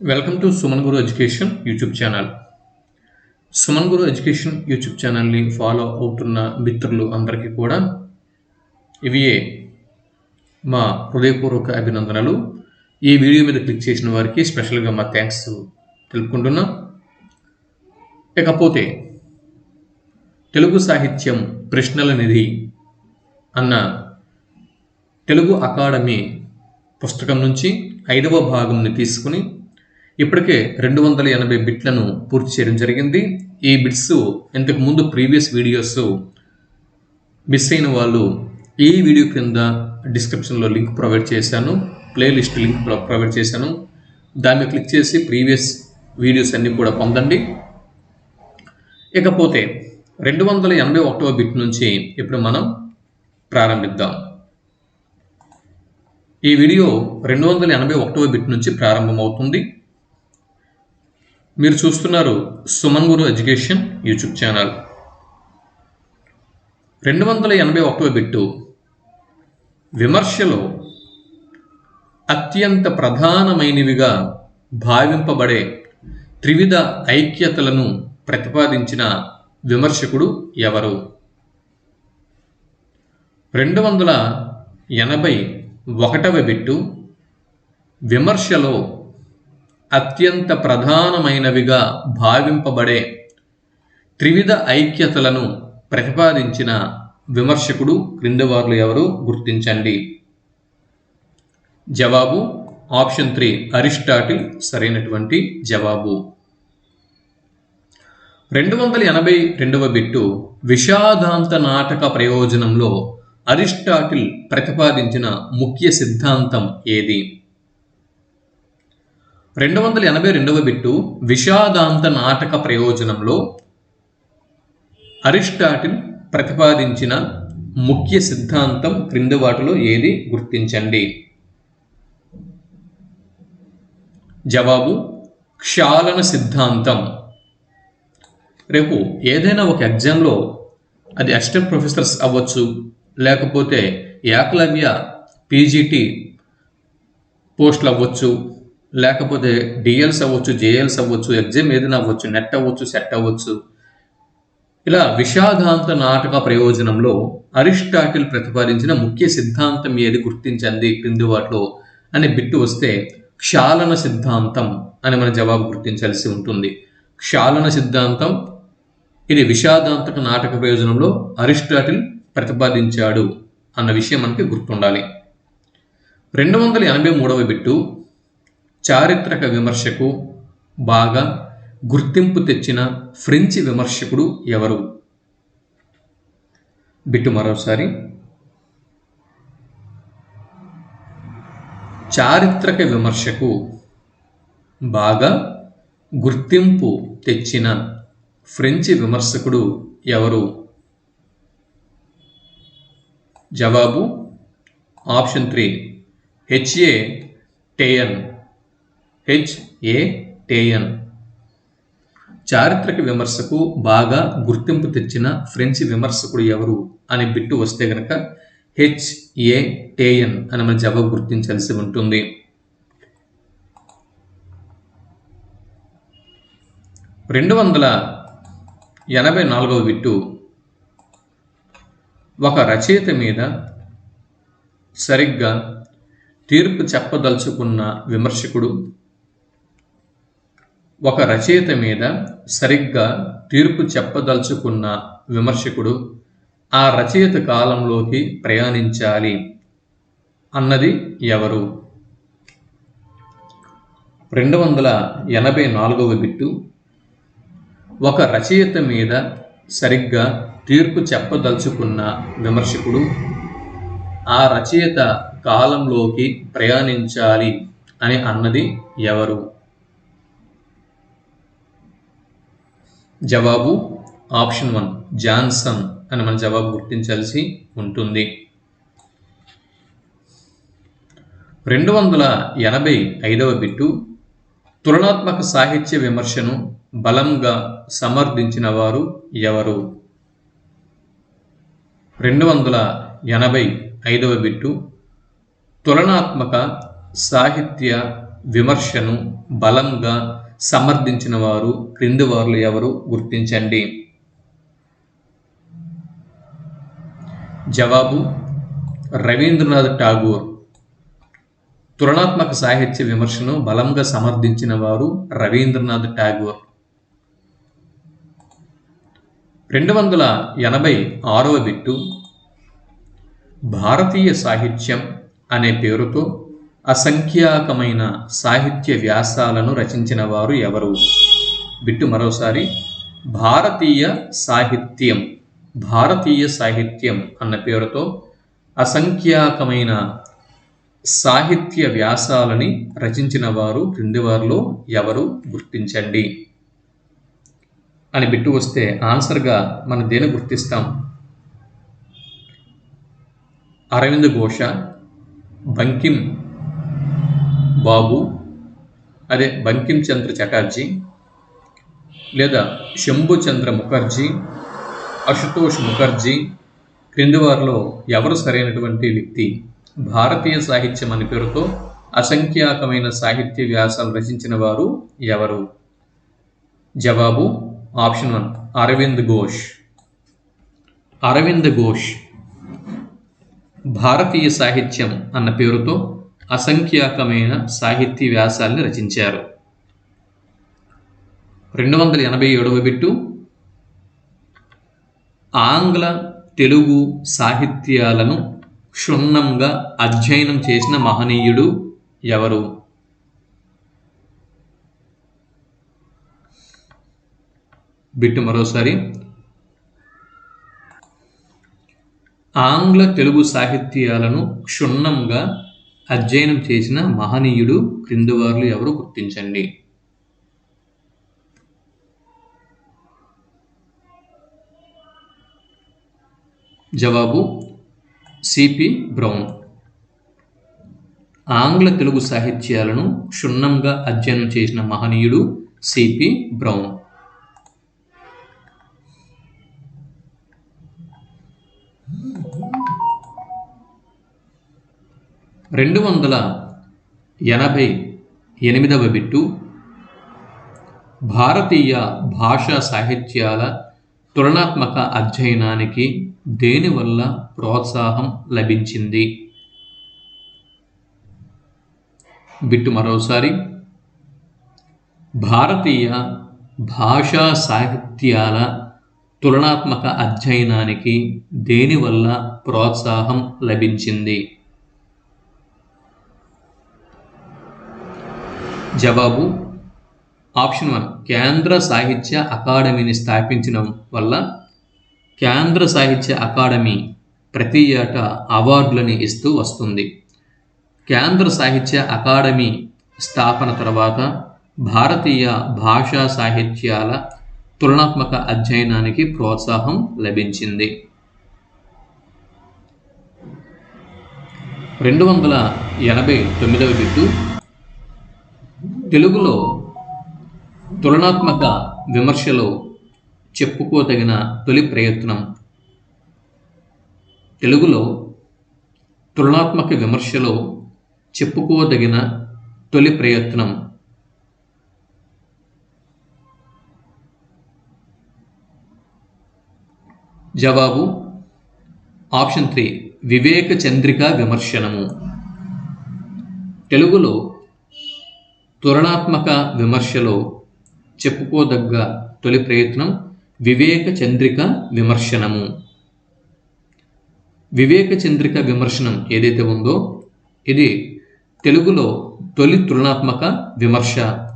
Welcome to Suman Guru education YouTube channel. Suman Guru education YouTube ఛానల్ని follow అవుతున్న మిత్రులు అందరికీ కూడా ఇవియే మా హృదయపూర్వక అభినందనలు. ఈ వీడియో మీద క్లిక్ చేసిన వారికి స్పెషల్గా మా థ్యాంక్స్ తెలుపుకుంటున్నాం. ఇకపోతే తెలుగు సాహిత్యం ప్రశ్నల నిధి అన్న తెలుగు అకాడమీ పుస్తకం నుంచి 5వ భాగంని తీసుకుని ఇప్పటికే 280 బిట్లను పూర్తి చేయడం జరిగింది. ఈ బిట్స్ ఇంతకు ముందు ప్రీవియస్ వీడియోస్ మిస్ అయిన వాళ్ళు ఈ వీడియో కింద డిస్క్రిప్షన్లో లింక్ ప్రొవైడ్ చేశాను, ప్లేలిస్ట్ లింక్ ప్రొవైడ్ చేశాను. దాన్ని క్లిక్ చేసి ప్రీవియస్ వీడియోస్ అన్నీ కూడా పొందండి. ఇకపోతే 281వ బిట్ నుంచి ఇప్పుడు మనం ప్రారంభిద్దాం. ఈ వీడియో 281వ బిట్ నుంచి ప్రారంభమవుతుంది. మీరు చూస్తున్నారు సుమన్ గురు ఎడ్యుకేషన్ యూట్యూబ్ ఛానల్. 281వ బిట్టు విమర్శలో అత్యంత ప్రధానమైనవిగా భావింపబడే త్రివిధ ఐక్యతలను ప్రతిపాదించిన విమర్శకుడు ఎవరు? 281వ బిట్టు విమర్శలో అత్యంత ప్రధానమైనవిగా భావింపబడే త్రివిధ ఐక్యతలను ప్రతిపాదించిన విమర్శకుడు క్రింది వారిలో ఎవరు? గుర్తించండి. జవాబు ఆప్షన్ 3 అరిస్టాటిల్ సరైనటువంటి జవాబు. 282వ బిట్టు విషాదాంత నాటక ప్రయోజనంలో అరిస్టాటిల్ ప్రతిపాదించిన ముఖ్య సిద్ధాంతం ఏది? 282వ బిట్టు విషాదాంత నాటక ప్రయోజనంలో అరిస్టాటిల్ ప్రతిపాదించిన ముఖ్య సిద్ధాంతం క్రింది వాటిలో ఏది? గుర్తించండి. జవాబు క్షాళన సిద్ధాంతం. రేపు ఏదైనా ఒక ఎగ్జామ్లో అది అసిస్టెంట్ ప్రొఫెసర్స్ అవ్వచ్చు, లేకపోతే ఏకలవ్య పీజీటీ పోస్టులు అవ్వచ్చు, లేకపోతే డిఎల్స్ అవ్వచ్చు, జేఎల్స్ అవ్వచ్చు, ఎగ్జామ్ ఏదైనా అవ్వచ్చు, నెట్ అవ్వచ్చు, సెట్ అవ్వచ్చు. ఇలా విషాదాంత నాటక ప్రయోజనంలో అరిస్టాటిల్ ప్రతిపాదించిన ముఖ్య సిద్ధాంతం ఏది? గుర్తించండి క్రింది వాటిలో అనే బిట్టు వస్తే క్షాళన సిద్ధాంతం అని మన జవాబు గుర్తించాల్సి ఉంటుంది. క్షాళన సిద్ధాంతం ఇది విషాదాంతక నాటక ప్రయోజనంలో అరిస్టాటిల్ ప్రతిపాదించాడు అన్న విషయం మనకి గుర్తుండాలి. 283వ బిట్టు చారిత్రక విమర్శకు బాగా గుర్తింపు తెచ్చిన ఫ్రెంచ్ విమర్శకుడు ఎవరు? బిట్టు మరోసారి. చారిత్రక విమర్శకు బాగా గుర్తింపు తెచ్చిన ఫ్రెంచ్ విమర్శకుడు ఎవరు? జవాబు ఆప్షన్ 3 హెచ్ఏ టేయన్. చారిత్రక విమర్శకు బాగా గుర్తింపు తెచ్చిన ఫ్రెంచ్ విమర్శకుడు ఎవరు అని బిట్టు వస్తే గనక హెచ్ఏ టేయన్ అని మన జవాబు గుర్తించాల్సి ఉంటుంది. 284వ బిట్టు ఒక రచయిత మీద సరిగ్గా తీర్పు చెప్పదలుచుకున్న విమర్శకుడు. ఒక రచయిత మీద సరిగ్గా తీర్పు చెప్పదలుచుకున్న విమర్శకుడు ఆ రచయిత కాలంలోకి ప్రయాణించాలి అన్నది ఎవరు? 284వ బిట్టు ఒక రచయిత మీద సరిగ్గా తీర్పు చెప్పదలుచుకున్న విమర్శకుడు ఆ రచయిత కాలంలోకి ప్రయాణించాలి అని అన్నది ఎవరు? జవాబు ఆప్షన్ 1 జాన్సన్ అని మన జవాబు గుర్తించాల్సి ఉంటుంది. 285వ బిట్టు తులనాత్మక సాహిత్య విమర్శను బలంగా సమర్థించిన వారు ఎవరు? 285వ బిట్టు తులనాత్మక సాహిత్య విమర్శను బలంగా సమర్థించిన వారు క్రింది వారిలో ఎవరు గుర్తించండి. జవాబు రవీంద్రనాథ్ ఠాగూర్. తులనాత్మక సాహిత్య విమర్శను బలంగా సమర్థించిన వారు రవీంద్రనాథ్ ఠాగూర్. 286వ బిట్టు. భారతీయ సాహిత్యం అనే పేరుతో అసంఖ్యాకమైన సాహిత్య వ్యాసాలను రచించిన వారు ఎవరు? బిట్టు మరోసారి. భారతీయ సాహిత్యం అన్న పేరుతో అసంఖ్యాకమైన సాహిత్య వ్యాసాలని రచించిన వారు క్రింది వారిలో ఎవరు గుర్తించండి అని బిట్టు వస్తే ఆన్సర్గా మనం దేని గుర్తిస్తాం? అరవింద్ ఘోష, బంకిం బాబు, బంకిం చంద్ర చటర్జీ, లేదా శంభుచంద్ర ముఖర్జీ, అశుతోష్ ముఖర్జీ. క్రింది వారిలో ఎవరు సరైనటువంటి వ్యక్తి? భారతీయ సాహిత్యం అనే పేరుతో అసంఖ్యాకమైన సాహిత్య వ్యాసాలు రచించిన వారు ఎవరు? జవాబు ఆప్షన్ 1 అరవింద్ ఘోష్. అరవింద్ ఘోష్ భారతీయ సాహిత్యం అన్న పేరుతో అసంఖ్యాకమైన సాహిత్య వ్యాసాలను రచించారు. 287వ బిట్టు. ఆంగ్ల తెలుగు సాహిత్యాలను క్షుణ్ణంగా అధ్యయనం చేసిన మహనీయుడు ఎవరు? బిట్టు మరోసారి. ఆంగ్ల తెలుగు సాహిత్యాలను క్షుణ్ణంగా అధ్యయనం చేసిన మహనీయుడు క్రింది వారిలో ఎవరు గుర్తించండి. జవాబు సిపి బ్రౌన్. ఆంగ్ల తెలుగు సాహిత్యాలను క్షుణ్ణంగా అధ్యయనం చేసిన మహనీయుడు సిపి బ్రౌన్. 288వ బిట్టు. భారతీయ భాషా సాహిత్యాల తులనాత్మక అధ్యయనానికి దేనివల్ల ప్రోత్సాహం లభించింది? బిట్టు మరోసారి. భారతీయ భాషా సాహిత్యాల తులనాత్మక అధ్యయనానికి దేనివల్ల ప్రోత్సాహం లభించింది? జవాబు ఆప్షన్ 1 కేంద్ర సాహిత్య అకాడమీని స్థాపించడం వల్ల. కేంద్ర సాహిత్య అకాడమీ ప్రతి ఏటా అవార్డులని ఇస్తూ వస్తుంది. కేంద్ర సాహిత్య అకాడమీ స్థాపన తర్వాత భారతీయ భాషా సాహిత్యాల తులనాత్మక అధ్యయనానికి ప్రోత్సాహం లభించింది. 289వ బిట్టు. తెలుగులో తులనాత్మక విమర్శలో చెప్పుకోదగిన తొలి ప్రయత్నం. తెలుగులో తులనాత్మక విమర్శలో చెప్పుకోదగిన తొలి ప్రయత్నం. జవాబు ఆప్షన్ 3 వివేక చంద్రిక విమర్శనము. తెలుగులో తులనాత్మక విమర్శలో చెప్పుకోదగ్గ తొలి ప్రయత్నం వివేక చంద్రిక విమర్శనము. వివేక చంద్రిక విమర్శనం ఏదైతే ఉందో ఇది తెలుగులో తొలి తులనాత్మక విమర్శ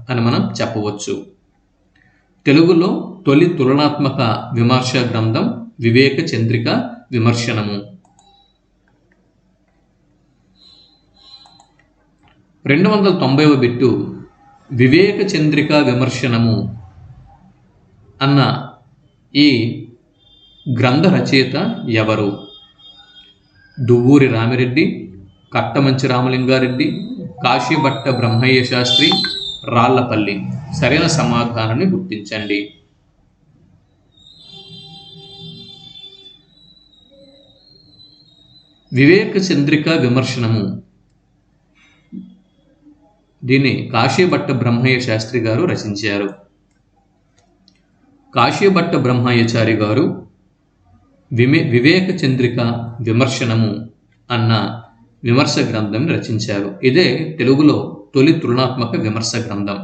అని మనం చెప్పవచ్చు. తెలుగులో తొలి తులనాత్మక విమర్శ గ్రంథం వివేక చంద్రిక విమర్శనము. 290వ బిట్టు. వివేక చంద్రిక విమర్శనము అన్న ఈ గ్రంథ రచయిత ఎవరు? దువ్వూరి రామిరెడ్డి, కట్టమంచి రామలింగారెడ్డి, కాశీభట్ట బ్రహ్మయ్య శాస్త్రి, రాళ్లపల్లి. సరైన సమాధానాన్ని గుర్తించండి. వివేక చంద్రిక విమర్శనము దీన్ని కాశీభట్ట బ్రహ్మయ్య శాస్త్రి గారు రచించారు. కాశీభట్ట బ్రహ్మయ్యచారి గారు వివేక చంద్రిక విమర్శనము అన్న విమర్శ గ్రంథం రచించారు. ఇదే తెలుగులో తొలి తులనాత్మక విమర్శ గ్రంథం.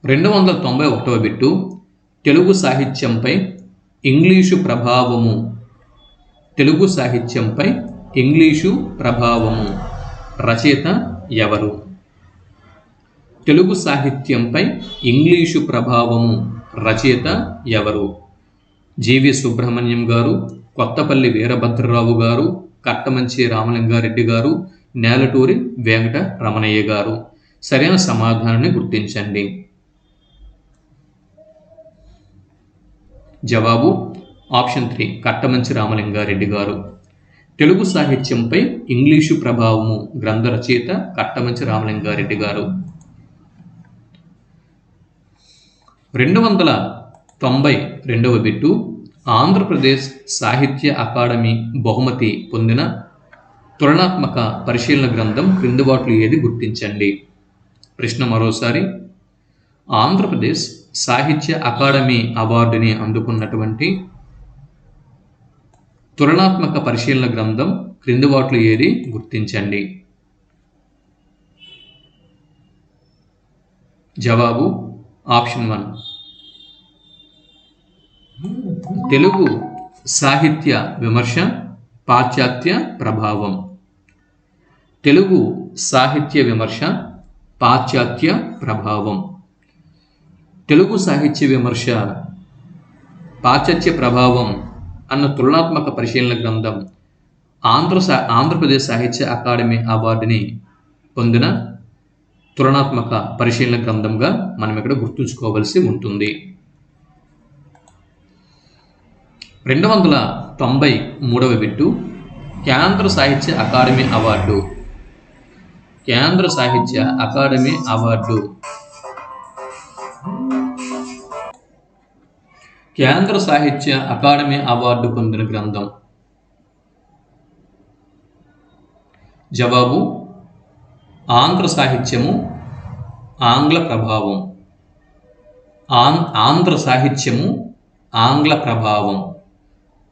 291వ బిట్టు తెలుగు సాహిత్యంపై ఇంగ్లీషు ప్రభావము. తెలుగు సాహిత్యంపై ఇంగ్లీషు ప్రభావము రచయిత ఎవరు? తెలుగు సాహిత్యంపై ఇంగ్లీషు ప్రభావము రచయిత ఎవరు? జీవి సుబ్రహ్మణ్యం గారు, కొత్తపల్లి వీరభద్రరావు గారు, కట్టమంచి రామలింగారెడ్డి గారు, నేలటూరి వెంకట రమణయ్య గారు. సరైన సమాధానాన్ని గుర్తించండి. జవాబు ఆప్షన్ 3 కట్టమంచి రామలింగారెడ్డి గారు. తెలుగు సాహిత్యంపై ఇంగ్లీషు ప్రభావము గ్రంథ రచయిత కట్టమంచి రామలింగారెడ్డి గారు. 292వ బిట్టు ఆంధ్రప్రదేశ్ సాహిత్య అకాడమీ బహుమతి పొందిన తులనాత్మక పరిశీలన గ్రంథం క్రింది వాటిలో ఏది గుర్తించండి. ప్రశ్న మరోసారి. ఆంధ్రప్రదేశ్ సాహిత్య అకాడమీ అవార్డుని అందుకున్నటువంటి తులనాత్మక పరిశీలన గ్రంథం క్రింది వాటిలో ఏది గుర్తించండి. జవాబు ఆప్షన్ 1 తెలుగు సాహిత్య విమర్శ పాశ్చాత్య ప్రభావం. తెలుగు సాహిత్య విమర్శ పాశ్చాత్య ప్రభావం. తెలుగు సాహిత్య విమర్శ పాశ్చాత్య ప్రభావం అన్న తులనాత్మక పరిశీలన గ్రంథం ఆంధ్రప్రదేశ్ సాహిత్య అకాడమీ అవార్డుని పొందిన తులనాత్మక పరిశీలన గ్రంథంగా మనం ఇక్కడ గుర్తుంచుకోవలసి ఉంటుంది. 293వ బిట్టు కేంద్ర సాహిత్య అకాడమీ అవార్డు. కేంద్ర సాహిత్య అకాడమీ అవార్డు. కేంద్ర సాహిత్య అకాడమీ అవార్డు పొందిన గ్రంథం. జవాబు ఆంధ్ర సాహిత్యము ఆంగ్ల ప్రభావం. ఆంధ్ర సాహిత్యము ఆంగ్ల ప్రభావం.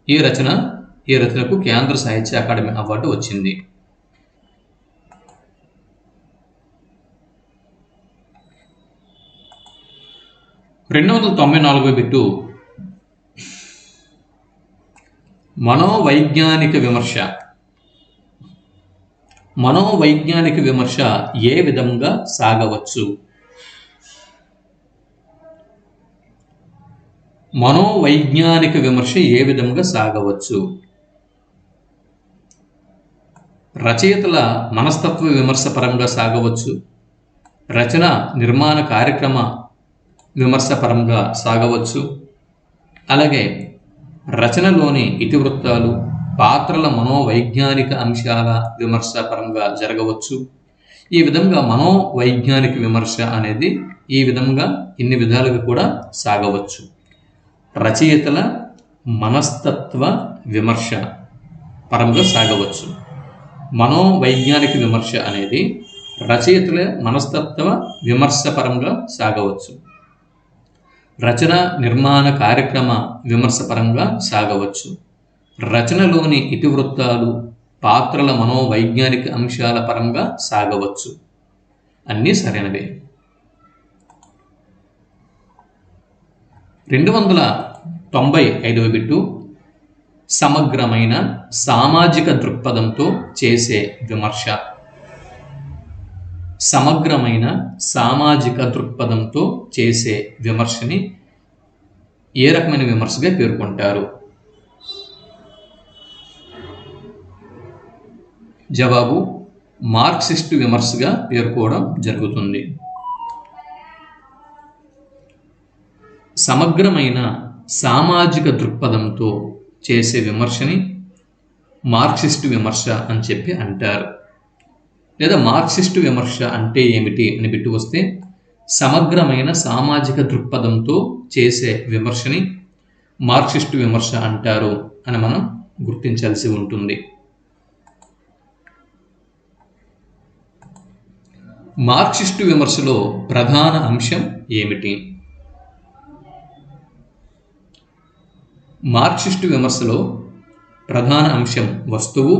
ఈ రచనకు కేంద్ర సాహిత్య అకాడమీ అవార్డు వచ్చింది. 294వ బిట్టు మనోవైజ్ఞానిక విమర్శ. మనోవైజ్ఞానిక విమర్శ ఏ విధంగా సాగవచ్చు? మనోవైజ్ఞానిక విమర్శ ఏ విధంగా సాగవచ్చు? రచయితల మనస్తత్వ విమర్శ పరంగా సాగవచ్చు, రచన నిర్మాణ కార్యక్రమ విమర్శ పరంగా సాగవచ్చు, అలాగే రచనలోని ఇతివృత్తాలు పాత్రల మనోవైజ్ఞానిక అంశాల విమర్శ పరంగా జరగవచ్చు. ఈ విధంగా మనోవైజ్ఞానిక విమర్శ అనేది ఈ విధంగా ఇన్ని విధాలుగా కూడా సాగవచ్చు. రచయితల మనస్తత్వ విమర్శ పరంగా సాగవచ్చు. మనోవైజ్ఞానిక విమర్శ అనేది రచయితల మనస్తత్వ విమర్శ పరంగా సాగవచ్చు. రచన నిర్మాణ కార్యక్రమ విమర్శ పరంగా సాగవచ్చు. రచనలోని ఇతివృత్తాలు పాత్రల మనోవైజ్ఞానిక అంశాల పరంగా సాగవచ్చు. అన్నీ సరైనవే. 295వ బిట్టు సమగ్రమైన సామాజిక దృక్పథంతో చేసే విమర్శ. సమగ్రమైన సామాజిక దృక్పథంతో చేసే విమర్శని ఏ రకమైన విమర్శగా పేర్కొంటారు? జవాబు మార్క్సిస్టు విమర్శగా పేర్కోవడం జరుగుతుంది. సమగ్రమైన సామాజిక దృక్పథంతో చేసే విమర్శని మార్క్సిస్టు విమర్శ అని చెప్పి అంటారు. లేదా మార్క్సిస్టు విమర్శ అంటే ఏమిటి అని బిట్టు వస్తే సమగ్రమైన సామాజిక దృక్పథంతో చేసే విమర్శని మార్క్సిస్టు విమర్శ అంటారు అని మనం గుర్తించాల్సి ఉంటుంది. మార్క్సిస్టు విమర్శలో ప్రధాన అంశం ఏమిటి? మార్క్సిస్టు విమర్శలో ప్రధాన అంశం వస్తువు,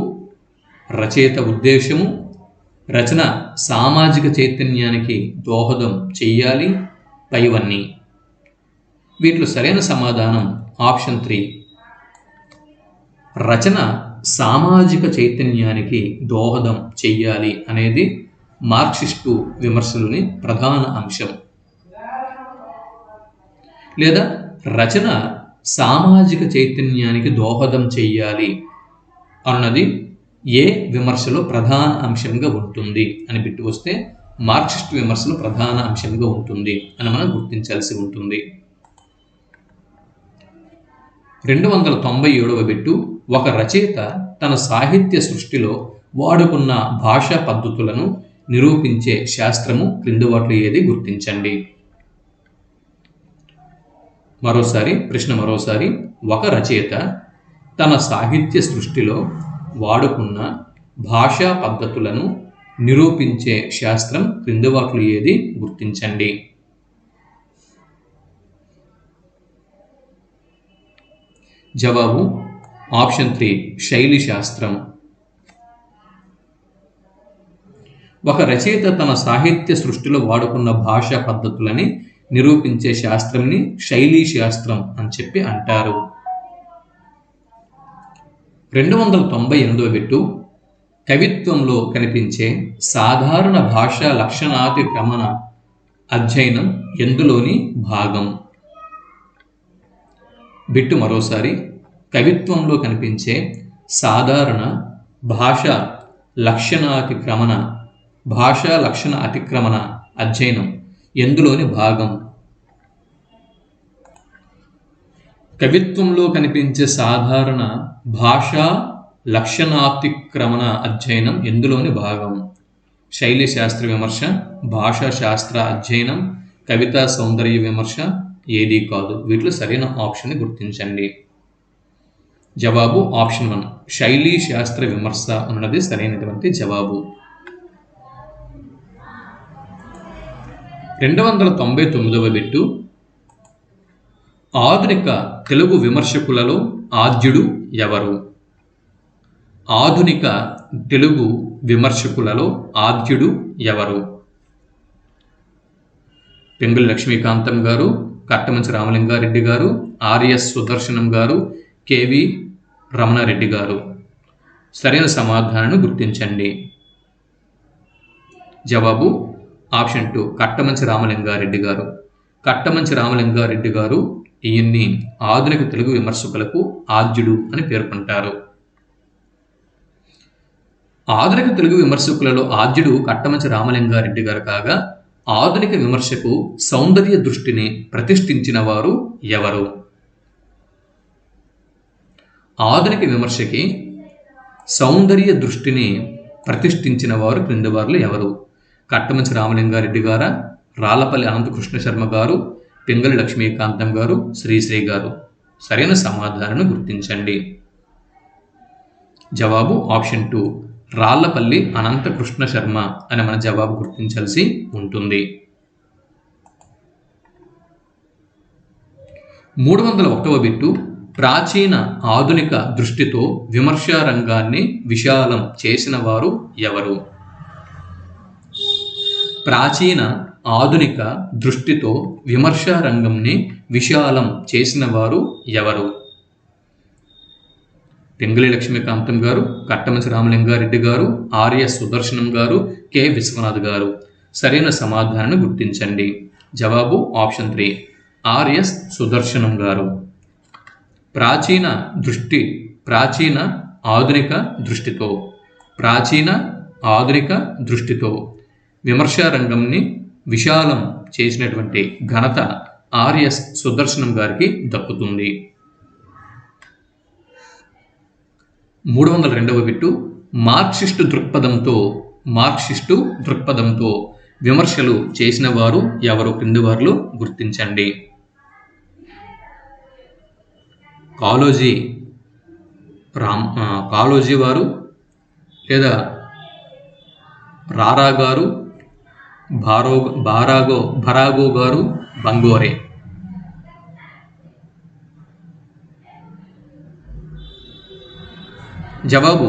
రచయిత ఉద్దేశము, రచన సామాజిక చైతన్యానికి దోహదం చెయ్యాలి, పైవన్నీ. వీటిలో సరైన సమాధానం ఆప్షన్ 3. రచన సామాజిక చైతన్యానికి దోహదం చెయ్యాలి అనేది మార్క్సిస్టు విమర్శలోని ప్రధాన అంశం. లేదా రచన సామాజిక చైతన్యానికి దోహదం చెయ్యాలి అన్నది ఏ విమర్శలో ప్రధాన అంశంగా ఉంటుంది అని పెట్టి వస్తే మార్క్సిస్టు విమర్శలో ప్రధాన అంశంగా ఉంటుంది అని మనం గుర్తించాల్సి ఉంటుంది. 297వ బిట్టు, ఒక రచయిత తన సాహిత్య సృష్టిలో వాడుకున్న భాషా పద్ధతులను నిరూపించే శాస్త్రము క్రింది వాటిలో ఏది? గుర్తించండి. ప్రశ్న మరోసారి. ఒక రచయిత తన సాహిత్య సృష్టిలో వాడుకున్న భాషా పద్ధతులను నిరూపించే శాస్త్రం క్రింది వాటిలో ఏది? గుర్తించండి. జవాబు ఆప్షన్ 3, శైలి శాస్త్రం. ఒక రచయిత తన సాహిత్య సృష్టిలో వాడుకున్న భాషా పద్ధతులని నిరూపించే శాస్త్రంని శైలి శాస్త్రం అని చెప్పి అంటారు. 298వ బిట్టు, కవిత్వంలో కనిపించే సాధారణ భాషా లక్షణాతిక్రమణ అధ్యయనం ఎందులోని భాగం? బిట్టు మరోసారి. కవిత్వంలో కనిపించే సాధారణ భాషా లక్షణ అతిక్రమణ అధ్యయనం ఎందులోని భాగం? కవిత్వంలో కనిపించే సాధారణ భాషా లక్షణాతిక్రమణ అధ్యయనం ఎందులోని భాగం? శైలి శాస్త్ర విమర్శ, భాషా శాస్త్ర అధ్యయనం, కవితా సౌందర్య విమర్శ, ఏది కాదు. వీటిలో సరైన ఆప్షన్ గుర్తించండి. జవాబు ఆప్షన్ 1, శైలి శాస్త్ర విమర్శ అన్నది సరైనటువంటి జవాబు. 299వ బిట్టు, ఆధునిక తెలుగు విమర్శకులలో ఆద్యుడు ఎవరు? ఆధునిక తెలుగు విమర్శకులలో ఆద్యుడు ఎవరు? పెంగుల లక్ష్మీకాంతం గారు, కట్టమంచి రామలింగారెడ్డి గారు, ఆర్ఎస్ సుదర్శనం గారు, కేవి రమణారెడ్డి గారు. సరైన సమాధానాన్ని గుర్తించండి. జవాబు ఆప్షన్ 2, కట్టమంచి రామలింగారెడ్డి గారు. కట్టమంచి రామలింగారెడ్డి గారు ఈయన్ని ఆధునిక తెలుగు విమర్శకులకు ఆద్యుడు అని పేర్కొంటారు. ఆధునిక తెలుగు విమర్శకులలో ఆద్యుడు కట్టమంచి రామలింగారెడ్డి గారు కాగా, ఆధునిక విమర్శకు సౌందర్య దృష్టిని ప్రతిష్ఠించిన వారు ఎవరు? ఆధునిక విమర్శకి సౌందర్య దృష్టిని ప్రతిష్ఠించిన వారు క్రింది వారిలో ఎవరు? కట్టమంచి రామలింగారెడ్డి గారా, రాళ్లపల్లి అనంతకృష్ణ శర్మ గారు, పెంగళి లక్ష్మీకాంతం గారు, శ్రీశ్రీ గారు. సరైన సమాధానాన్ని గుర్తించండి. జవాబు ఆప్షన్ 2, రాళ్లపల్లి అనంతకృష్ణ శర్మ అని మన జవాబు గుర్తించాల్సి ఉంటుంది. 301వ బిట్టు, ప్రాచీన ఆధునిక దృష్టితో విమర్శా రంగాన్ని విశాలం చేసిన వారు ఎవరు? ప్రాచీన ఆధునిక దృష్టితో విమర్శా రంగంని విశాలం చేసిన వారు ఎవరు? పెంగళి లక్ష్మీకాంతం గారు, కట్టమంచి రామలింగారెడ్డి గారు, ఆర్ఎస్ సుదర్శనం గారు, కె విశ్వనాథ్ గారు. సరైన సమాధానాన్ని గుర్తించండి. జవాబు ఆప్షన్ 3, ఆర్ఎస్ సుదర్శనం గారు. ప్రాచీన ఆధునిక దృష్టితో విమర్శా రంగంని విశాలం చేసినటువంటి ఘనత ఆర్ఎస్ సుదర్శనం గారికి దక్కుతుంది. 302వ బిట్టు, మార్క్సిస్టు దృక్పథంతో విమర్శలు చేసిన వారు ఎవరు క్రింది వారిలో గుర్తించండి. కాళోజీ వారు, లేదా రారా గారు, భరాగో గారు బంగోరే. జవాబు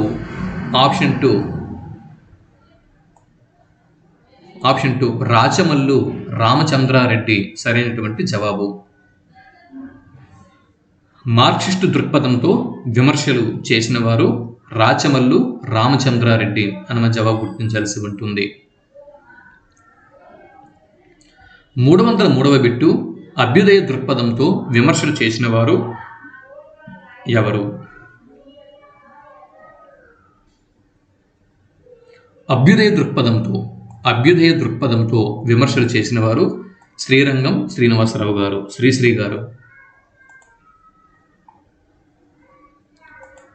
ఆప్షన్ 2 రాచమల్లు రామచంద్రారెడ్డి సరైనటువంటి జవాబు. మార్క్సిస్టు దృక్పథంతో విమర్శలు చేసిన వారు రాచమల్లు రామచంద్రారెడ్డి అన్న జవాబు గుర్తించాల్సి ఉంటుంది. 303వ బిట్టు అభ్యుదయ దృక్పథంతో విమర్శలు చేసిన వారు ఎవరు? అభ్యుదయ దృక్పథంతో విమర్శలు చేసిన వారు శ్రీరంగం శ్రీనివాసరావు గారు, శ్రీశ్రీ గారు.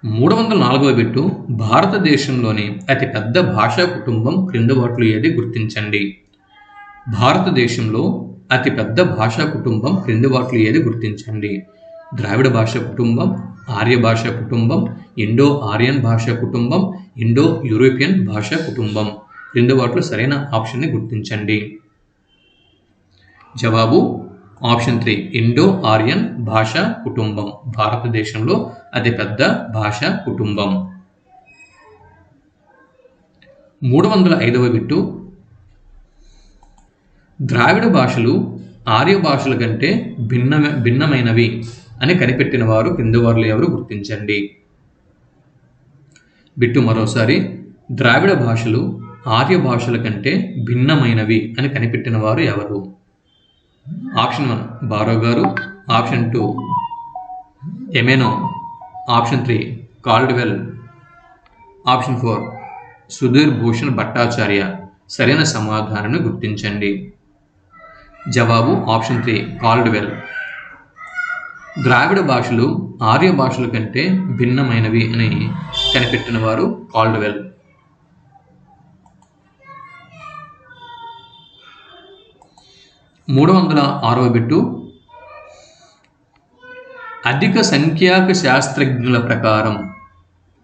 304వ బిట్టు భారతదేశంలోని అతిపెద్ద భాషా కుటుంబం క్రింది వాటిలో ఏది గుర్తించండి. భారతదేశంలో అతిపెద్ద భాషా కుటుంబం క్రింది వాటిలో ఏది గుర్తించండి. ద్రావిడ భాషా కుటుంబం, ఆర్య భాషా కుటుంబం, ఇండో ఆర్యన్ భాషా కుటుంబం, ఇండో యూరోపియన్ భాషా కుటుంబం. క్రింది వాటిలో సరైన ఆప్షన్ని గుర్తించండి. జవాబు ఆప్షన్ 3 ఇండో ఆర్యన్ భాషా కుటుంబం భారతదేశంలో అతిపెద్ద భాషా కుటుంబం. 305వ బిట్టు ద్రావిడ భాషలు ఆర్య భాషల కంటే భిన్నమైనవి అని కనిపెట్టిన వారు క్రింది వారిలో ఎవరు గుర్తించండి. బిట్టు మరోసారి. ద్రావిడ భాషలు ఆర్య భాషల కంటే భిన్నమైనవి అని కనిపెట్టిన వారు ఎవరు? ఆప్షన్ 1 బారో గారు, option 2 amino, option 3 Caldwell, option 4 Sudheer Bhushan Bhattacharya. సరైన సమాధానాన్ని గుర్తించండి. జవాబు ఆప్షన్ 3 కాల్డ్వెల్. ద్రావిడ భాషలు ఆర్య భాషల కంటే భిన్నమైనవి అని కనిపెట్టిన వారు కాల్డ్వెల్. 306వ బిట్టు అధిక సంఖ్యాక శాస్త్రజ్ఞుల ప్రకారం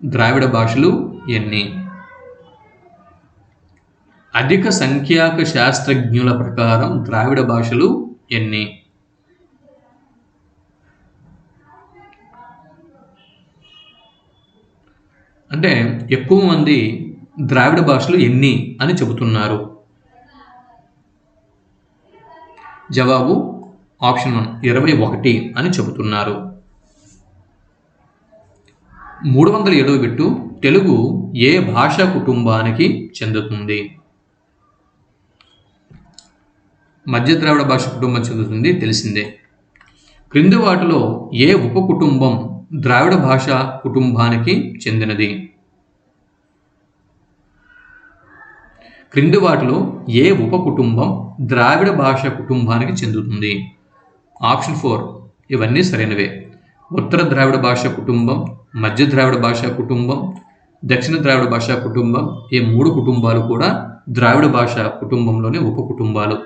ద్రావిడ భాషలు ఎన్ని? అధిక సంఖ్యాక శాస్త్రజ్ఞుల ప్రకారం ద్రావిడ భాషలు ఎన్ని? అంటే ఎక్కువ మంది ద్రావిడ భాషలు ఎన్ని అని చెబుతున్నారు. జవాబు ఆప్షన్ 1 21 అని చెబుతున్నారు. 307వ బిట్టు తెలుగు ఏ భాషా కుటుంబానికి చెందుతుంది? మధ్య ద్రావిడ భాష కుటుంబం చెందుతుంది, తెలిసిందే. క్రింది వాటిలో ఏ ఉపకుటుంబం ద్రావిడ భాషా కుటుంబానికి చెందినది? క్రింది వాటిలో ఏ ఉపకుటుంబం ద్రావిడ భాషా కుటుంబానికి చెందుతుంది? ఆప్షన్ 4 ఇవన్నీ సరైనవే. ఉత్తర ద్రావిడ భాషా కుటుంబం, మధ్య ద్రావిడ భాషా కుటుంబం, దక్షిణ ద్రావిడ భాషా కుటుంబం. ఈ 3 కుటుంబాలు కూడా ద్రావిడ భాషా కుటుంబంలోని ఉపకుటుంబాలు.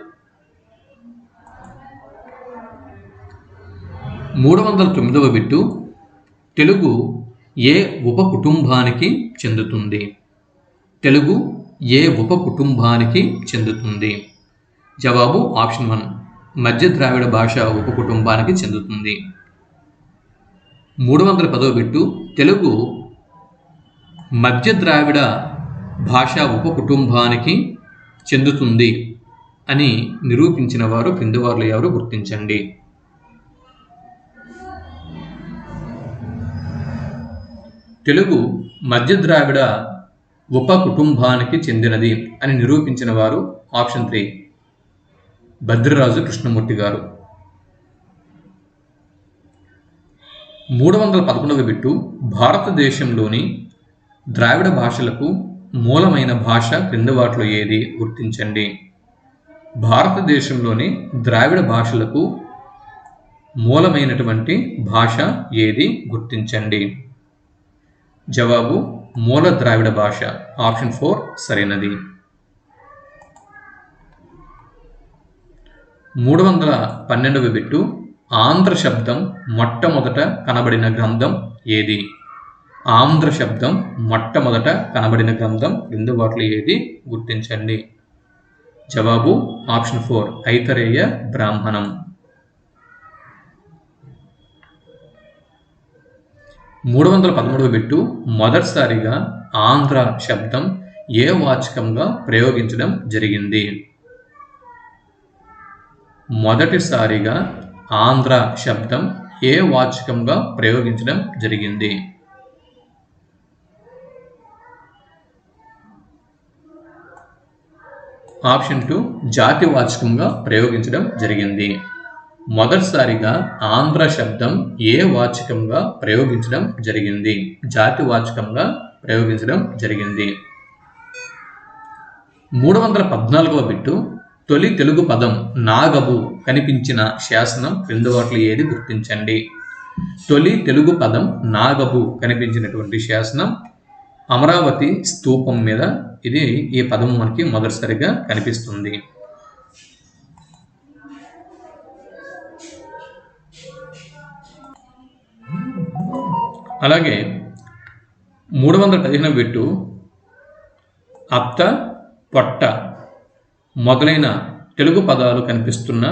309వ బిట్టు తెలుగు ఏ ఉపకుటుంబానికి చెందుతుంది? తెలుగు ఏ ఉపకుటుంబానికి చెందుతుంది? జవాబు ఆప్షన్ 1 మధ్య ద్రావిడ భాష ఉపకుటుంబానికి చెందుతుంది. 310వ బిట్టు తెలుగు మధ్య ద్రావిడ భాషా ఉపకుటుంబానికి చెందుతుంది అని నిరూపించిన వారు క్రింది వారిలో ఎవరు గుర్తించండి. తెలుగు మధ్య ద్రావిడ ఉపకుటుంబానికి చెందినది అని నిరూపించిన వారు ఆప్షన్ 3 భద్రరాజు కృష్ణమూర్తి గారు. 311వ బిట్టు భారతదేశంలోని ద్రావిడ భాషలకు మూలమైన భాష క్రింది వాటిలో ఏది గుర్తించండి. భారతదేశంలోని ద్రావిడ భాషలకు మూలమైనటువంటి భాష ఏది గుర్తించండి. జవాబు మూల ద్రావిడ భాష ఆప్షన్ 4 సరైనది. 312వ బిట్టు ఆంధ్ర శబ్దం మొట్టమొదట కనబడిన గ్రంథం ఏది? ఆంధ్ర శబ్దం మొట్టమొదట కనబడిన గ్రంథం క్రింది వాటిలో ఏది గుర్తించండి. జవాబు ఆప్షన్ 4 ఐతరేయ బ్రాహ్మణం. 313వ బిట్టు మొదటిసారిగా ఆంధ్ర శబ్దం ఏ వాచకంగా ప్రయోగించడం జరిగింది? మొదటిసారిగా ఆంధ్ర శబ్దం ఏ వాచకంగా ప్రయోగించడం జరిగింది? ఆప్షన్ 2 జాతివాచకంగా ప్రయోగించడం జరిగింది. మొదటిసారిగా ఆంధ్ర శబ్దం ఏ వాచకంగా ప్రయోగించడం జరిగింది? జాతివాచకంగా ప్రయోగించడం జరిగింది. 314వ బిట్టు తొలి తెలుగు పదం నాగబు కనిపించిన శాసనం క్రింది వాటిలో ఏది గుర్తించండి? తొలి తెలుగు పదం నాగబు కనిపించినటువంటి శాసనం అమరావతి స్తూపం మీద ఈ పదం మనకి మొదటిసారిగా కనిపిస్తుంది. అలాగే 315వ బిట్టు అత్త పొట్ట మొదలైన తెలుగు పదాలు కనిపిస్తున్న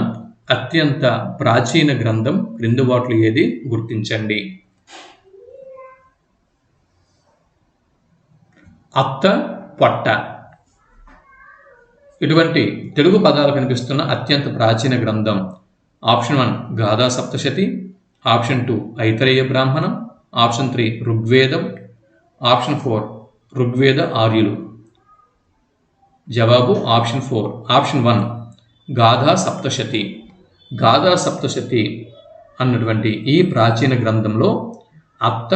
అత్యంత ప్రాచీన గ్రంథం క్రింది వాటిలో ఏది గుర్తించండి? అత్త పొట్ట ఇటువంటి తెలుగు పదాలు కనిపిస్తున్న అత్యంత ప్రాచీన గ్రంథం ఆప్షన్ 1 గాథా సప్తశతి, ఆప్షన్ 2 ఐతరేయ బ్రాహ్మణం, ఆప్షన్ 3 ఋగ్వేదం, ఆప్షన్ 4 ఋగ్వేద ఆర్యులు. జవాబు ఆప్షన్ 4 ఆప్షన్ 1 గాథా సప్తశతి. గాథా సప్తశతి అన్నటువంటి ఈ ప్రాచీన గ్రంథంలో అత్త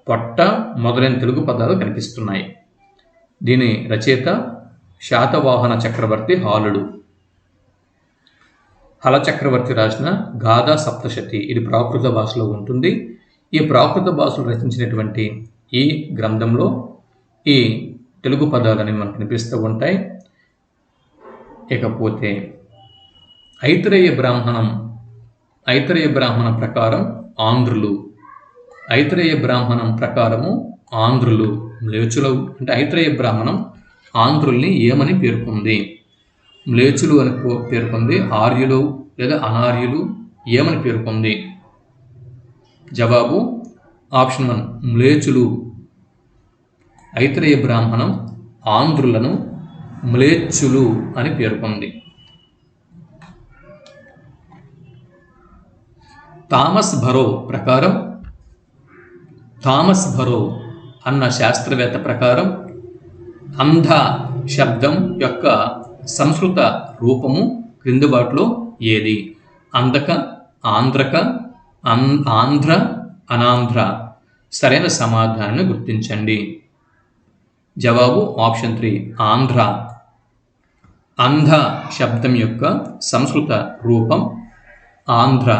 పొట్ట మొదలైన తెలుగు పదాలు కనిపిస్తున్నాయి. దీని రచయిత శాతవాహన చక్రవర్తి హాలుడు. హల చక్రవర్తి రాసిన గాథా సప్తశతి ఇది ప్రాకృత భాషలో ఉంటుంది. ఈ ప్రాకృత భాషలో రచించినటువంటి ఈ గ్రంథంలో ఈ తెలుగు పదాలని మనకు కనిపిస్తూ ఉంటాయి. ఇకపోతే ఐతరేయ బ్రాహ్మణం ప్రకారం ఆంధ్రులు, ఐతరేయ బ్రాహ్మణం ప్రకారము ఆంధ్రులు మ్లేచ్చులు అంటే ఐతరేయ బ్రాహ్మణం ఆంధ్రుల్ని ఏమని పేర్కొంది? మ్లేచ్చులు అని పేర్కొంది, ఆర్యులు లేదా అనార్యులు ఏమని పేర్కొంది? జవాబు ఆప్షన్ 1 మ్లేచ్చులు. ఐతరేయ బ్రాహ్మణం ఆంధ్రులను మ్లేచ్చులు అని పేర్కొంది. థామస్ బరో ప్రకారం, థామస్ బరో అన్న శాస్త్రవేత్త ప్రకారం అంధ శబ్దం యొక్క సంస్కృత రూపము క్రింది వాటిలో ఏది? అందక, ఆంధ్రక, ఆంధ్ర, అనాంధ్ర. సరైన సమాధానాన్ని గుర్తించండి. జవాబు ఆప్షన్ 3 ఆంధ్ర. అంధ శబ్దం యొక్క సంస్కృత రూపం ఆంధ్ర.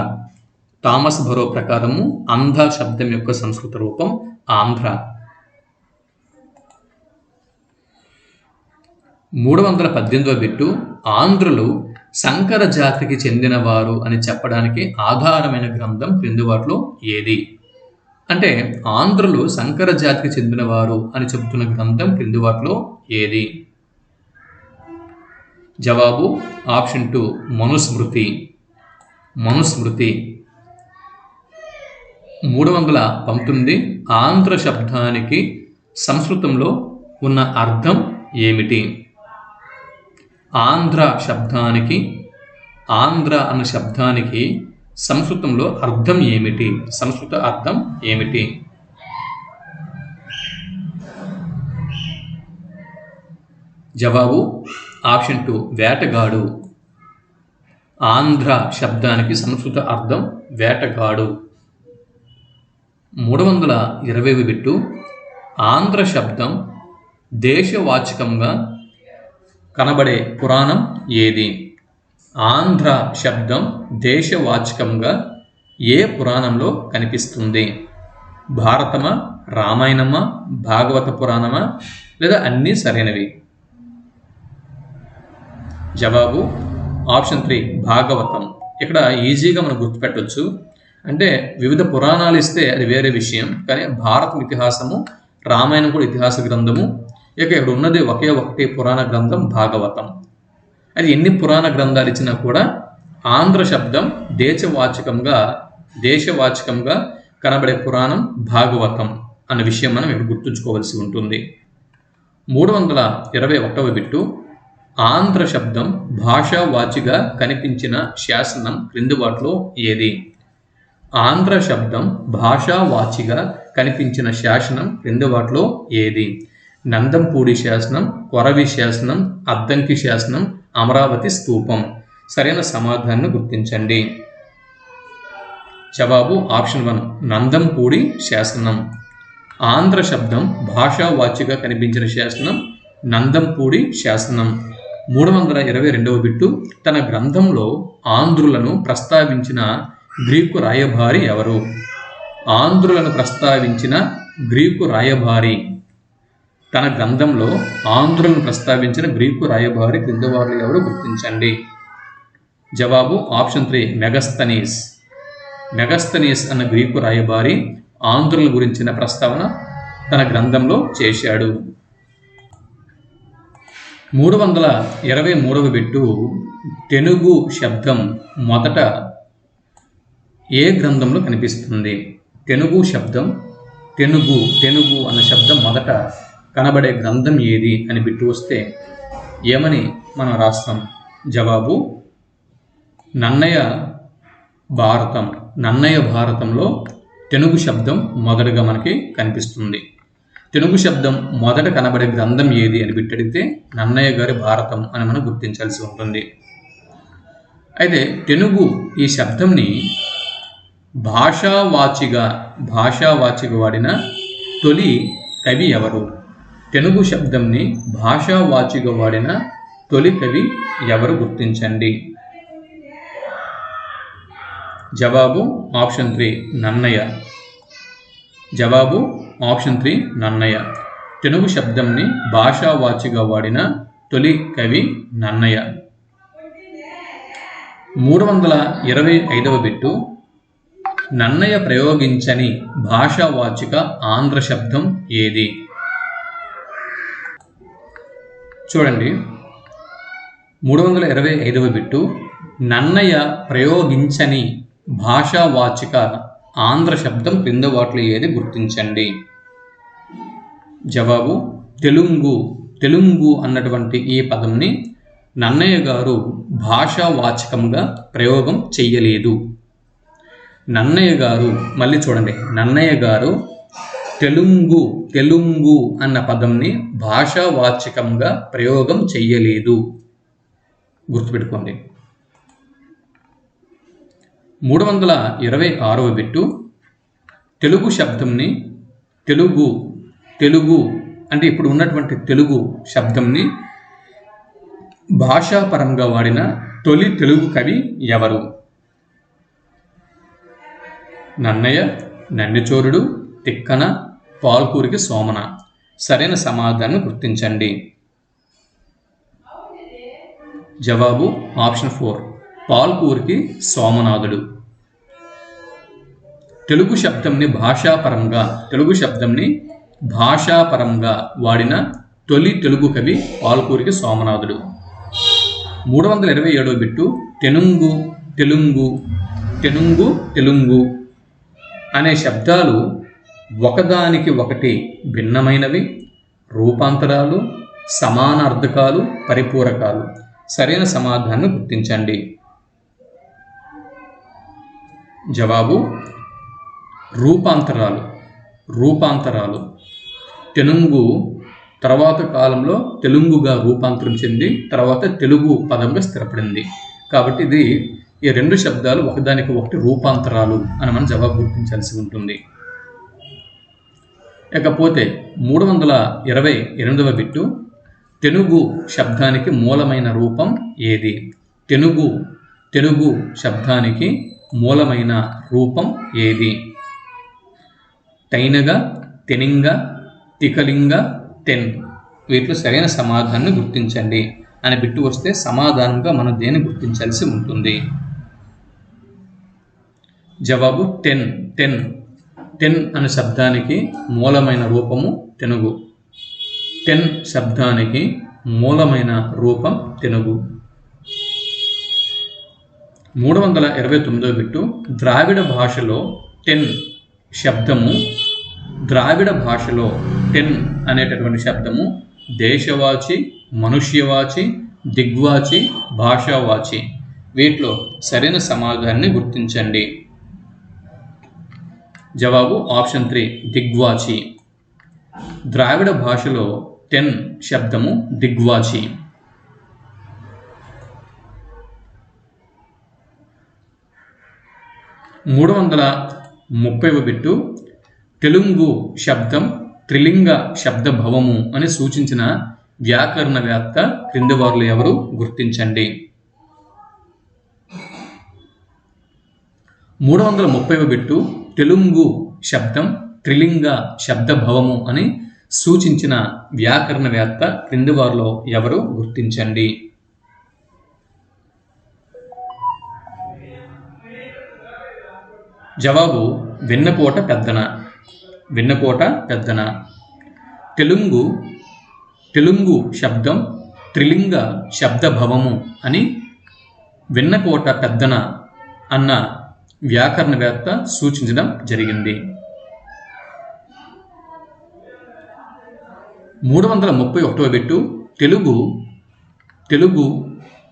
థామస్ బరో ప్రకారము అంధ శబ్దం యొక్క సంస్కృత రూపం ఆంధ్ర. 318వ బిట్టు ఆంధ్రులు సంకర జాతికి చెందినవారు అని చెప్పడానికి ఆధారమైన గ్రంథం క్రింది వాటిలో ఏది? అంటే ఆంధ్రులు సంకర జాతికి చెందినవారు అని చెబుతున్న గ్రంథం క్రింది వాటిలో ఏది? జవాబు ఆప్షన్ 2 మనుస్మృతి. మనుస్మృతి. 319 ఆంధ్ర శబ్దానికి సంస్కృతంలో ఉన్న అర్థం ఏమిటి? ఆంధ్ర శబ్దానికి, ఆంధ్ర అన్న శబ్దానికి సంస్కృతంలో అర్థం ఏమిటి? సంస్కృత అర్థం ఏమిటి? జవాబు ఆప్షన్ 2 వేటగాడు. ఆంధ్ర శబ్దానికి సంస్కృత అర్థం వేటగాడు. 320వ బిట్టు ఆంధ్ర శబ్దం దేశవాచకంగా కనబడే పురాణం ఏది? ఆంధ్ర శబ్దం దేశవాచకంగా ఏ పురాణంలో కనిపిస్తుంది? భారతమా, రామాయణమా, భాగవత పురాణమా లేదా అన్నీ సరైనవి? జవాబు ఆప్షన్ 3 భాగవతం. ఇక్కడ ఈజీగా మనం గుర్తుపెట్టవచ్చు. అంటే వివిధ పురాణాలు ఇస్తే అది వేరే విషయం, కానీ భారతం ఇతిహాసము, రామాయణం కూడా ఇతిహాస గ్రంథము. ఇక ఇక్కడ ఉన్నది ఒకే ఒకటి పురాణ గ్రంథం భాగవతం. అది ఎన్ని పురాణ గ్రంథాలు ఇచ్చినా కూడా ఆంధ్ర శబ్దం దేశవాచకంగా కనబడే పురాణం భాగవతం అన్న విషయం మనం ఇక్కడ గుర్తుంచుకోవాల్సి ఉంటుంది. 321వ బిట్టు, ఆంధ్ర శబ్దం భాషావాచిగా కనిపించిన శాసనం క్రింది వాటిలో ఏది? ఆంధ్ర శబ్దం భాషావాచిగా కనిపించిన శాసనం క్రింది వాటిలో ఏది? నందంపూడి శాసనం, కొరవి శాసనం, అద్దంకి శాసనం, అమరావతి స్తూపం. సరైన సమాధానాన్ని గుర్తించండి. జవాబు ఆప్షన్ 1 నందంపూడి శాసనం. ఆంధ్ర శబ్దం భాషావాచిగా కనిపించిన శాసనం నందంపూడి శాసనం. 322వ బిట్టు, తన గ్రంథంలో ఆంధ్రులను ప్రస్తావించిన గ్రీకు రాయబారి ఎవరు? ఆంధ్రులను ప్రస్తావించిన గ్రీకు రాయబారి. తన గ్రంథంలో ఆంధ్రులను ప్రస్తావించిన గ్రీకు రాయబారి క్రింది వారిలో ఎవరు? గుర్తించండి. జవాబు ఆప్షన్ 3 మెగస్తనీస్. మెగస్తనీస్ అన్న గ్రీకు రాయబారి ఆంధ్రుల గురించిన ప్రస్తావన తన గ్రంథంలో చేశాడు. 323వ బిట్టు, తెనుగు శబ్దం మొదట ఏ గ్రంథంలో కనిపిస్తుంది? తెనుగు శబ్దం తెనుగు అన్న శబ్దం మొదట కనబడే గ్రంథం ఏది అని బిట్టు వస్తే ఏమని మనం రాస్తాం? జవాబు నన్నయ భారతంలో తెనుగు శబ్దం మొదటగా మనకి కనిపిస్తుంది. తెనుగు శబ్దం మొదట కనబడే గ్రంథం ఏది అని బిట్టడితే నన్నయ్య గారి భారతం అని మనం గుర్తించాల్సి ఉంటుంది. అయితే తెనుగు ఈ శబ్దంని భాషావాచిగా వాడిన తొలి కవి ఎవరు? తెనుగు శబ్దంని భాషావాచిగా వాడిన తొలి కవి ఎవరు? గుర్తించండి. జవాబు ఆప్షన్ 3 నన్నయ. జవాబు ఆప్షన్ 3 నన్నయ. తెనుగు శబ్దంని భాషావాచిగా వాడిన తొలి కవి నన్నయ. 325వ బిట్టు, నన్నయ ప్రయోగించని భాషావాచిక ఆంధ్ర శబ్దం ఏది? చూడండి, 325వ బిట్టు, నన్నయ ప్రయోగించని భాషావాచిక ఆంధ్ర శబ్దం క్రింద వాటిలో ఏది? గుర్తించండి. జవాబు తెలుగు అన్నటువంటి ఈ పదంని నన్నయ్య గారు భాషావాచకంగా ప్రయోగం చెయ్యలేదు. నన్నయ్య గారు, మళ్ళీ చూడండి, నన్నయ్య గారు తెలుగు అన్న పదంని భాషావాచకంగా ప్రయోగం చెయ్యలేదు. గుర్తుపెట్టుకోండి. 326వ బిట్టు, తెలుగు శబ్దంని తెలుగు అంటే ఇప్పుడు ఉన్నటువంటి తెలుగు శబ్దంని భాషాపరంగా వాడిన తొలి తెలుగు కవి ఎవరు? నన్నయ, నందిచోరుడు, తిక్కన, పాల్కూరికి సోమన. సరైన సమాధానం గుర్తించండి. జవాబు ఆప్షన్ 4 పాల్కూరికి సోమనాథుడు. తెలుగు శబ్దంని భాషాపరంగా వాడిన తొలి తెలుగు కవి పాల్కూరికి సోమనాథుడు. 327వ బిట్టు, తెలుగు అనే శబ్దాలు ఒకదానికి ఒకటి భిన్నమైనవి, రూపాంతరాలు, సమానార్థకాలు, పరిపూరకాలు. సరైన సమాధానాన్ని గుర్తించండి. జవాబు రూపాంతరాలు. తెలుగు తర్వాత కాలంలో తెలుగుగా రూపాంతరం చెంది తర్వాత తెలుగు పదంగా స్థిరపడింది. కాబట్టి ఈ రెండు శబ్దాలు ఒకదానికి ఒకటి రూపాంతరాలు అని మనం జవాబు గుర్తించాల్సి ఉంటుంది. ఇకపోతే 328వ బిట్టు, తెలుగు శబ్దానికి మూలమైన రూపం ఏది? తెలుగు శబ్దానికి మూలమైన రూపం ఏది? తైనగ, తెనింగ, తికలింగ, తెన్. వీటిలో సరైన సమాధానాన్ని గుర్తించండి అని బిట్టు వస్తే సమాధానంగా మనం దేన్ని గుర్తించాల్సి ఉంటుంది? జవాబు టెన్ అనే శబ్దానికి మూలమైన రూపము తెనుగు. టెన్ శబ్దానికి మూలమైన రూపం తెనుగు. 329వ బిట్టు ద్రావిడ భాషలో టెన్ శబ్దము ద్రావిడ భాషలో టెన్ అనేటటువంటి శబ్దము దేశవాచి, మనుష్యవాచి, దిగ్వాచి, భాషావాచి. వీటిలో సరైన సమాధానాన్ని గుర్తించండి. జవాబు ఆప్షన్ 3 దిగ్వాచి. ద్రావిడ భాషలో టెన్ శబ్దము దిగ్వాచి. 330వ బిట్టు తెలుగు శబ్దం త్రిలింగ శబ్దభవము అని సూచించిన వ్యాకరణవేత్త క్రింది వారిలో ఎవరు? గుర్తించండి. 330వ బిట్టు తెలుగు శబ్దం త్రిలింగ శబ్దభవము అని సూచించిన వ్యాకరణవేత్త క్రింది వారిలో ఎవరు? గుర్తించండి. జవాబు వెన్నకోట పెద్దన. వెన్నకోట పెద్దన. తెలుగు శబ్దం త్రిలింగ శబ్దభవము అని వెన్నకోట పెద్దన అన్న వ్యాకరణవేత్త సూచించడం జరిగింది. 331వ బిట్టు తెలుగు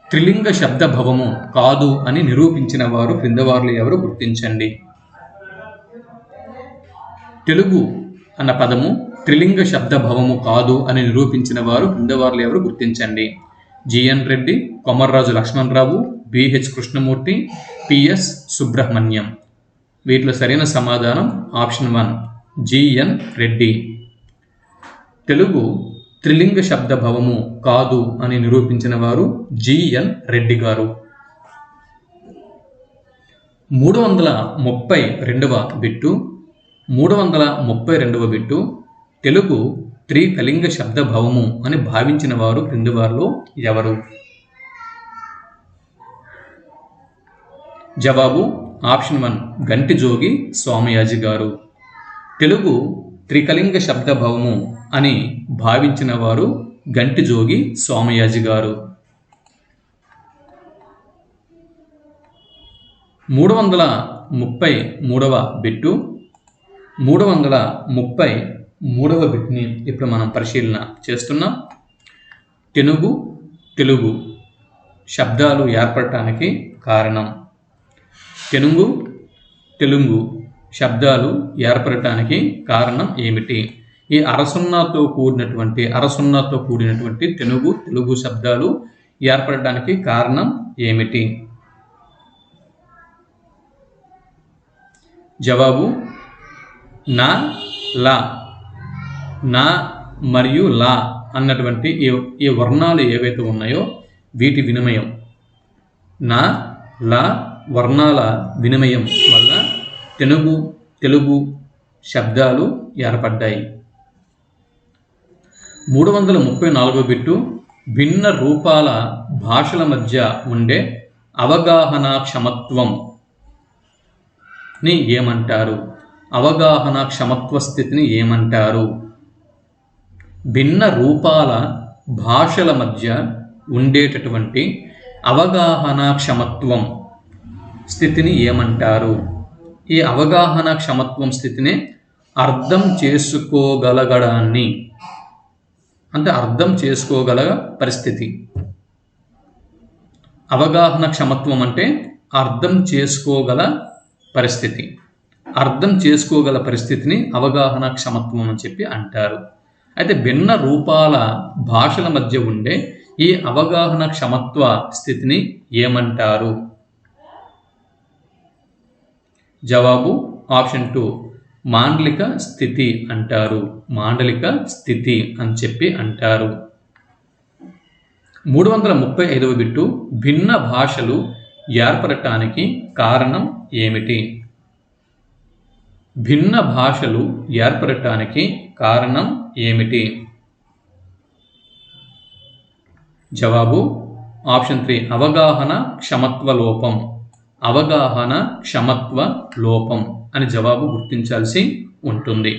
త్రిలింగ శబ్దభవము కాదు అని నిరూపించిన వారు క్రింద వారిలో ఎవరు? గుర్తించండి. తెలుగు అన్న పదము త్రిలింగ శబ్దభవము కాదు అని నిరూపించిన వారు క్రింద వారిలో ఎవరు? గుర్తించండి. G N Reddy, Komarraju Lakshmanarao, B H Krishnamurthy, P S Subrahmanyam. వీటిలో సరైన సమాధానం ఆప్షన్ 1 జిఎన్ రెడ్డి. తెలుగు త్రిలింగ శబ్దభవము కాదు అని నిరూపించిన వారు జిఎన్ రెడ్డి గారు. 332వ బిట్టు తెలుగు త్రికలింగ శబ్దభవము అని భావించిన వారు క్రింది వారిలో ఎవరు? జవాబు ఆప్షన్ 1 గంటి జోగి సోమయాజి గారు. తెలుగు త్రికలింగ శబ్దభవము అని భావించిన వారు గంటి జోగి సోమయాజి గారు. 333వ బిట్టు 333వ బిట్ని ఇప్పుడు మనం పరిశీలన చేస్తున్నాం. తెలుగు శబ్దాలు ఏర్పడటానికి కారణం. తెలుగు శబ్దాలు ఏర్పడటానికి కారణం ఏమిటి? ఈ అరసున్నతో కూడినటువంటి తెలుగు శబ్దాలు ఏర్పడటానికి కారణం ఏమిటి? జవాబు నా, లా. నా మరియు లా అన్నటువంటి ఈ వర్ణాలు ఏవైతే ఉన్నాయో వీటి వినిమయం, నా, లా వర్ణాల వినిమయం వల్ల తెలుగు శబ్దాలు ఏర్పడ్డాయి. 334వ బిట్టు భిన్న రూపాల భాషల మధ్య ఉండే అవగాహన క్షమత్వం ని ఏమంటారు? అవగాహన క్షమత్వ స్థితిని ఏమంటారు? భిన్న రూపాల భాషల మధ్య ఉండేటటువంటి అవగాహన క్షమత్వం స్థితిని ఏమంటారు? ఈ అవగాహన క్షమత్వం స్థితిని అర్థం చేసుకోగలగడాన్ని, అంటే అర్థం చేసుకోగల పరిస్థితి. అవగాహన క్షమత్వం అంటే అర్థం చేసుకోగల పరిస్థితి. అర్థం చేసుకోగల పరిస్థితిని అవగాహన క్షమత్వం అని చెప్పి అంటారు. అయితే భిన్న రూపాల భాషల మధ్య ఉండే ఈ అవగాహన క్షమత్వ స్థితిని ఏమంటారు? జవాబు ఆప్షన్ 2 మాండలిక స్థితి అంటారు. మాండలిక స్థితి అని చెప్పి అంటారు. 335వ బిట్టు భిన్న భాషలు ఏర్పడటానికి కారణం ఏమిటి? భిన్న భాషలు ఏర్పడటానికి కారణం ఏమిటి? జవాబు ఆప్షన్ 3 అవగాహన క్షమత్వ లోపం. అవగాహన క్షమత్వ లోపం అని జవాబు గుర్తించాల్సి ఉంటుంది.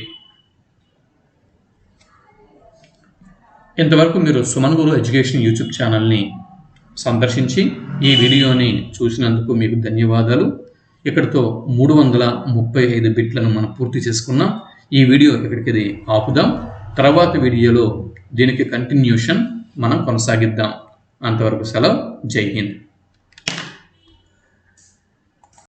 ఇంతవరకు మీరు సుమన్ గురు ఎడ్యుకేషన్ యూట్యూబ్ ఛానల్ని సందర్శించి ఈ వీడియోని చూసినందుకు మీకు ధన్యవాదాలు. ఇక్కడితో 335 బిట్లను మనం పూర్తి చేసుకున్నాం. ఈ వీడియో ఇక్కడికి ఆపుదాం. తర్వాత వీడియోలో దీనికి కంటిన్యూషన్ మనం కొనసాగిద్దాం. అంతవరకు సెలవు. జై హింద్.